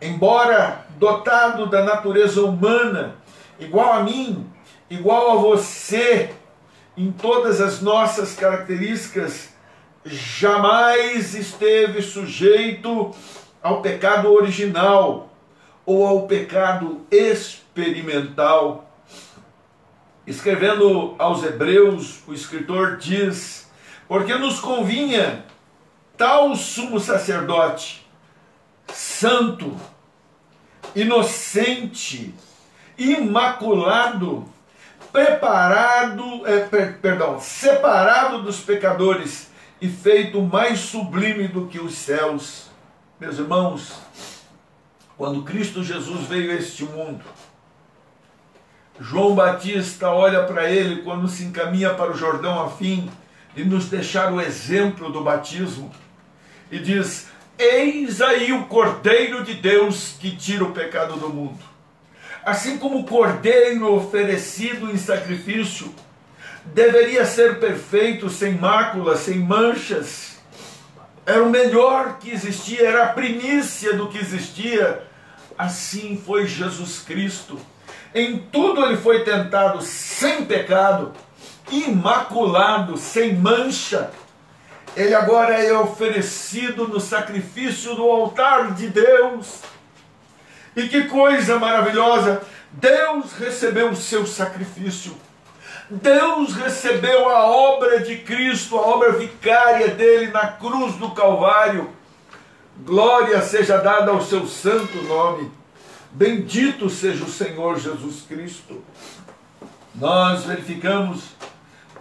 embora dotado da natureza humana, igual a mim, igual a você, em todas as nossas características, jamais esteve sujeito ao pecado original ou ao pecado experimental. Escrevendo aos Hebreus, o escritor diz: porque nos convinha tal sumo sacerdote, santo, inocente, imaculado, separado dos pecadores e feito mais sublime do que os céus. Meus irmãos, quando Cristo Jesus veio a este mundo, João Batista olha para ele quando se encaminha para o Jordão a fim de nos deixar o exemplo do batismo e diz: eis aí o Cordeiro de Deus que tira o pecado do mundo. Assim como o cordeiro oferecido em sacrifício deveria ser perfeito, sem mácula, sem manchas, era o melhor que existia, era a primícia do que existia, assim foi Jesus Cristo. Em tudo ele foi tentado sem pecado, imaculado, sem mancha. Ele agora é oferecido no sacrifício do altar de Deus. E que coisa maravilhosa! Deus recebeu o seu sacrifício. Deus recebeu a obra de Cristo, a obra vicária dele na cruz do Calvário. Glória seja dada ao seu santo nome. Bendito seja o Senhor Jesus Cristo. Nós verificamos,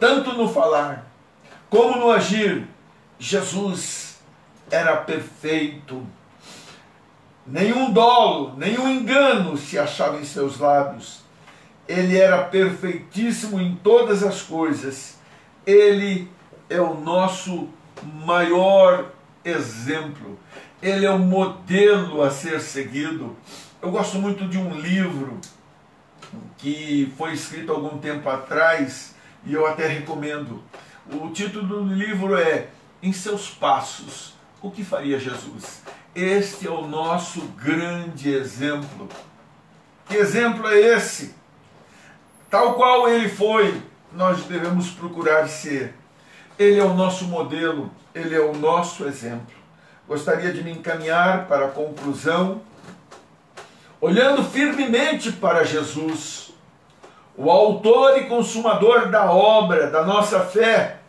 tanto no falar como no agir, Jesus era perfeito. Nenhum dolo, nenhum engano se achava em seus lábios. Ele era perfeitíssimo em todas as coisas. Ele é o nosso maior exemplo. Ele é o modelo a ser seguido. Eu gosto muito de um livro que foi escrito há algum tempo atrás e eu até recomendo. O título do livro é Em Seus Passos, o que faria Jesus? Este é o nosso grande exemplo. Que exemplo é esse? Tal qual ele foi, nós devemos procurar ser. Ele é o nosso modelo, ele é o nosso exemplo. Gostaria de me encaminhar para a conclusão, olhando firmemente para Jesus, o autor e consumador da obra, da nossa fé,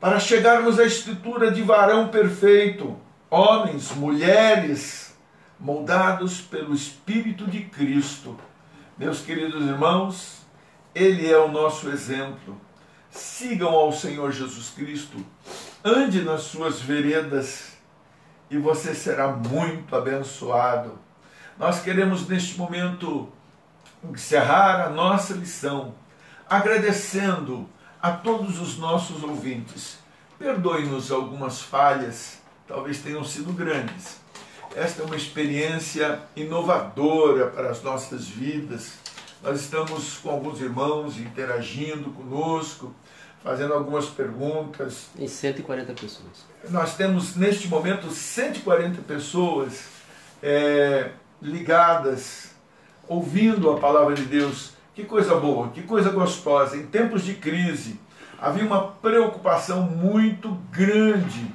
para chegarmos à estrutura de varão perfeito, homens, mulheres, moldados pelo Espírito de Cristo. Meus queridos irmãos, ele é o nosso exemplo. Sigam ao Senhor Jesus Cristo, ande nas suas veredas e você será muito abençoado. Nós queremos neste momento encerrar a nossa lição agradecendo a todos os nossos ouvintes. Perdoe-nos algumas falhas, talvez tenham sido grandes. Esta é uma experiência inovadora para as nossas vidas. Nós estamos com alguns irmãos interagindo conosco, fazendo algumas perguntas. Tem 140 pessoas. Nós temos neste momento 140 pessoas ligadas, ouvindo a palavra de Deus. Que coisa boa, que coisa gostosa. Em tempos de crise, havia uma preocupação muito grande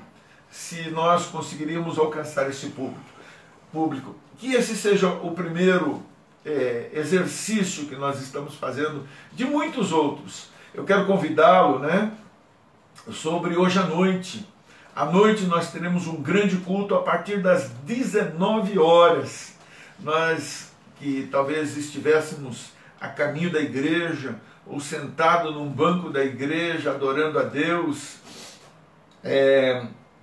se nós conseguiríamos alcançar esse público. Que esse seja o primeiro exercício que nós estamos fazendo, de muitos outros. Eu quero convidá-lo, sobre hoje à noite. À noite nós teremos um grande culto a partir das 19 horas. Nós que talvez estivéssemos a caminho da igreja, ou sentado num banco da igreja, adorando a Deus,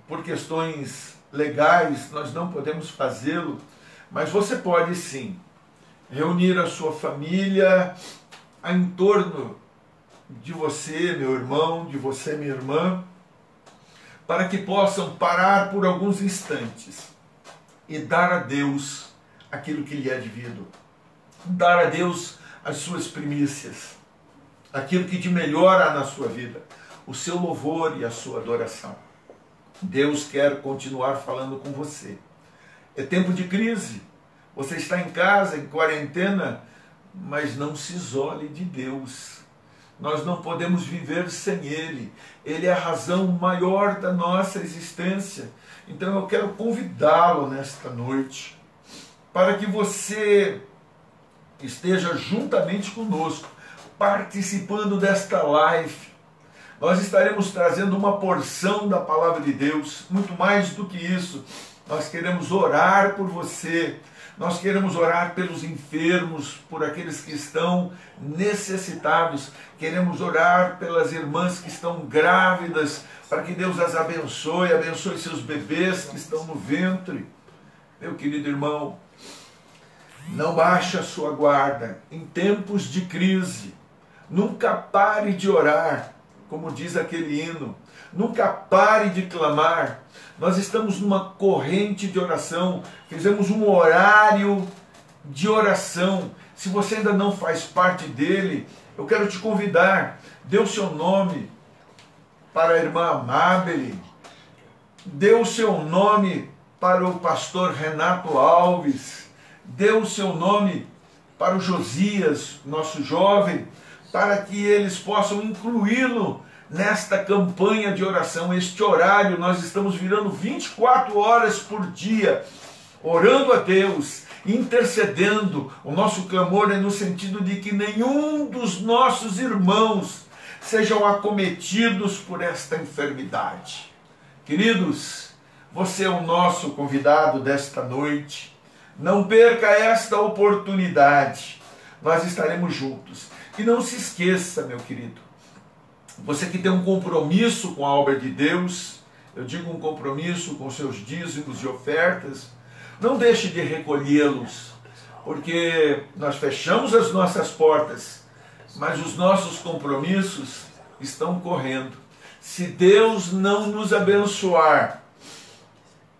por questões legais, nós não podemos fazê-lo, mas você pode sim reunir a sua família em torno de você, meu irmão, de você, minha irmã, para que possam parar por alguns instantes e dar a Deus aquilo que lhe é devido. Dar a Deus as suas primícias, aquilo que de melhor há na sua vida, o seu louvor e a sua adoração. Deus quer continuar falando com você. É tempo de crise. Você está em casa, em quarentena, mas não se isole de Deus. Nós não podemos viver sem Ele. Ele é a razão maior da nossa existência. Então eu quero convidá-lo nesta noite para que você esteja juntamente conosco, participando desta live. Nós estaremos trazendo uma porção da palavra de Deus, muito mais do que isso. Nós queremos orar por você, nós queremos orar pelos enfermos, por aqueles que estão necessitados, queremos orar pelas irmãs que estão grávidas, para que Deus as abençoe, abençoe seus bebês que estão no ventre. Meu querido irmão, não baixe a sua guarda em tempos de crise. Nunca pare de orar, como diz aquele hino. Nunca pare de clamar. Nós estamos numa corrente de oração. Fizemos um horário de oração. Se você ainda não faz parte dele, eu quero te convidar. Dê o seu nome para a irmã Amabile. Dê o seu nome para o pastor Renato Alves. Dê o seu nome para o Josias, nosso jovem, para que eles possam incluí-lo nesta campanha de oração, este horário. Nós estamos virando 24 horas por dia, orando a Deus, intercedendo. O nosso clamor é no sentido de que nenhum dos nossos irmãos sejam acometidos por esta enfermidade. Queridos, você é o nosso convidado desta noite. Não perca esta oportunidade. Nós estaremos juntos. E não se esqueça, meu querido, você que tem um compromisso com a obra de Deus, eu digo um compromisso com seus dízimos e ofertas, não deixe de recolhê-los, porque nós fechamos as nossas portas, mas os nossos compromissos estão correndo. Se Deus não nos abençoar,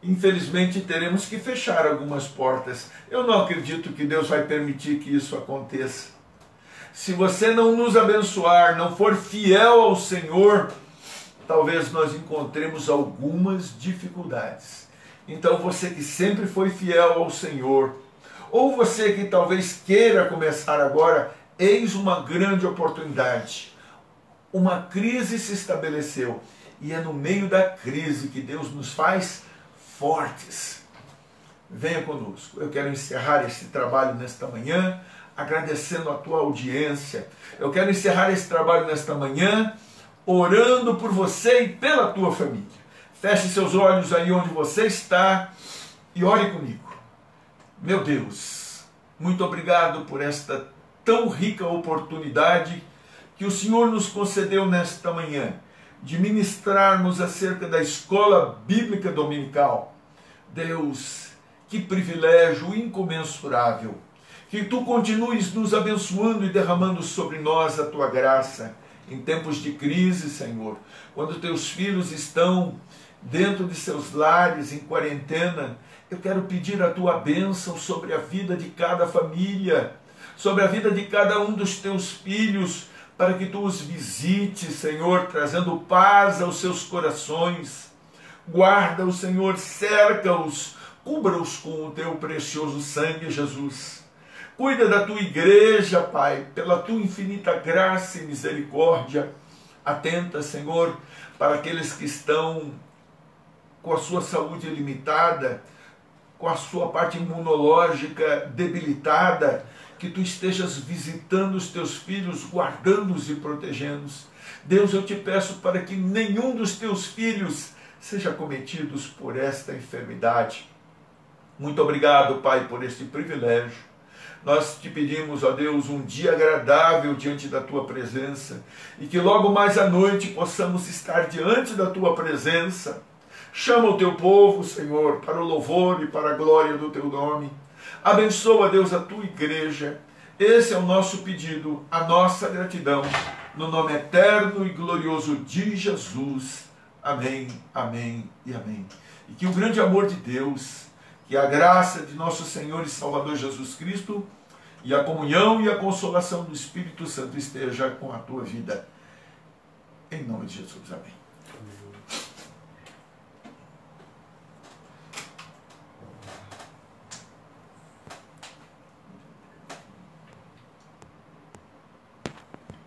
infelizmente teremos que fechar algumas portas. Eu não acredito que Deus vai permitir que isso aconteça. Se você não nos abençoar, não for fiel ao Senhor, talvez nós encontremos algumas dificuldades. Então você que sempre foi fiel ao Senhor, ou você que talvez queira começar agora, eis uma grande oportunidade. Uma crise se estabeleceu, e é no meio da crise que Deus nos faz fortes. Venha conosco. Eu quero encerrar esse trabalho nesta manhã, agradecendo a tua audiência. Eu quero encerrar esse trabalho nesta manhã, orando por você e pela tua família. Feche seus olhos aí onde você está e ore comigo. Meu Deus, muito obrigado por esta tão rica oportunidade que o Senhor nos concedeu nesta manhã, de ministrarmos acerca da escola bíblica dominical. Deus, que privilégio incomensurável. Que Tu continues nos abençoando e derramando sobre nós a Tua graça em tempos de crise, Senhor. Quando Teus filhos estão dentro de seus lares, em quarentena, eu quero pedir a Tua bênção sobre a vida de cada família, sobre a vida de cada um dos Teus filhos, para que tu os visites, Senhor, trazendo paz aos seus corações. Guarda-os, Senhor, cerca-os, cubra-os com o teu precioso sangue, Jesus. Cuida da tua igreja, Pai, pela tua infinita graça e misericórdia. Atenta, Senhor, para aqueles que estão com a sua saúde limitada, com a sua parte imunológica debilitada, que tu estejas visitando os teus filhos, guardando-os e protegendo-os. Deus, eu te peço para que nenhum dos teus filhos seja cometido por esta enfermidade. Muito obrigado, Pai, por este privilégio. Nós te pedimos, ó Deus, um dia agradável diante da tua presença e que logo mais à noite possamos estar diante da tua presença. Chama o teu povo, Senhor, para o louvor e para a glória do teu nome. Abençoa, Deus, a tua igreja. Esse é o nosso pedido, a nossa gratidão, no nome eterno e glorioso de Jesus. Amém, amém e amém. E que o grande amor de Deus, que a graça de nosso Senhor e Salvador Jesus Cristo e a comunhão e a consolação do Espírito Santo esteja com a tua vida. Em nome de Jesus, amém.